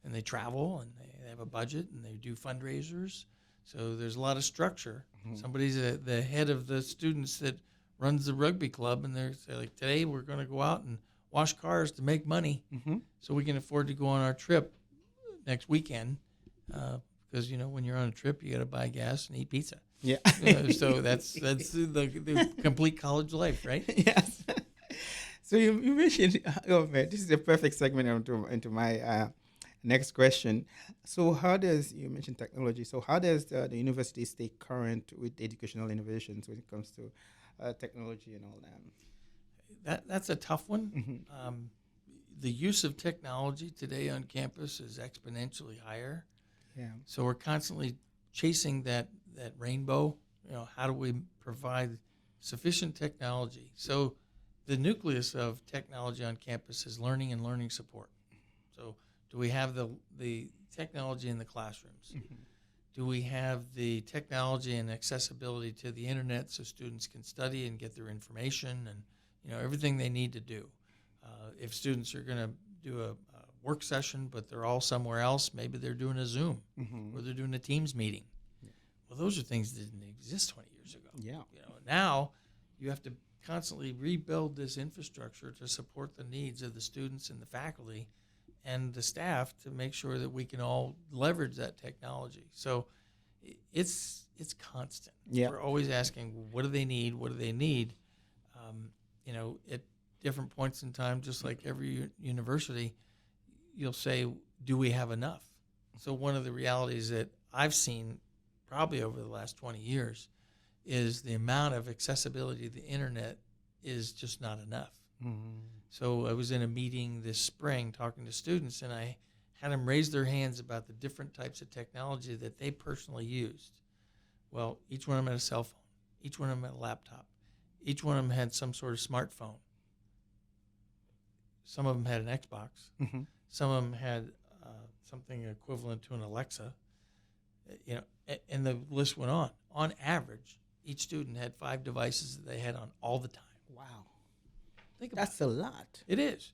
and they travel, and they have a budget, and they do fundraisers. So there's a lot of structure. Somebody's the head of the students that runs the rugby club, and they're like, today we're going to go out and wash cars to make money so we can afford to go on our trip next weekend. Because, when you're on a trip, you got to buy gas and eat pizza. Yeah. So that's the complete college life, right? Yes. So you mentioned government. This is a perfect segment into my next question. So you mentioned technology. So how does the university stay current with educational innovations when it comes to technology and all that? That's a tough one. The use of technology today on campus is exponentially higher. Yeah. So we're constantly chasing that rainbow. How do we provide sufficient technology? So the nucleus of technology on campus is learning and learning support. So do we have the technology in the classrooms? Do we have the technology and accessibility to the internet so students can study and get their information and everything they need to do? If students are going to do a work session, but they're all somewhere else, maybe they're doing a Zoom or they're doing a Teams meeting. Well, those are things that didn't exist 20 years ago. Yeah. Now you have to constantly rebuild this infrastructure to support the needs of the students and the faculty and the staff to make sure that we can all leverage that technology. So it's constant. Yeah. We're always asking, what do they need? What do they need? At different points in time, just like every university, you'll say, do we have enough? So one of the realities that I've seen probably over the last 20 years is the amount of accessibility to the internet is just not enough. So I was in a meeting this spring talking to students, and I had them raise their hands about the different types of technology that they personally used. Well, each one of them had a cell phone. Each one of them had a laptop. Each one of them had some sort of smartphone. Some of them had an Xbox. Some of them had something equivalent to an Alexa. And the list went on. On average, each student had 5 devices that they had on all the time. Wow. Think about That's a lot. it. It is.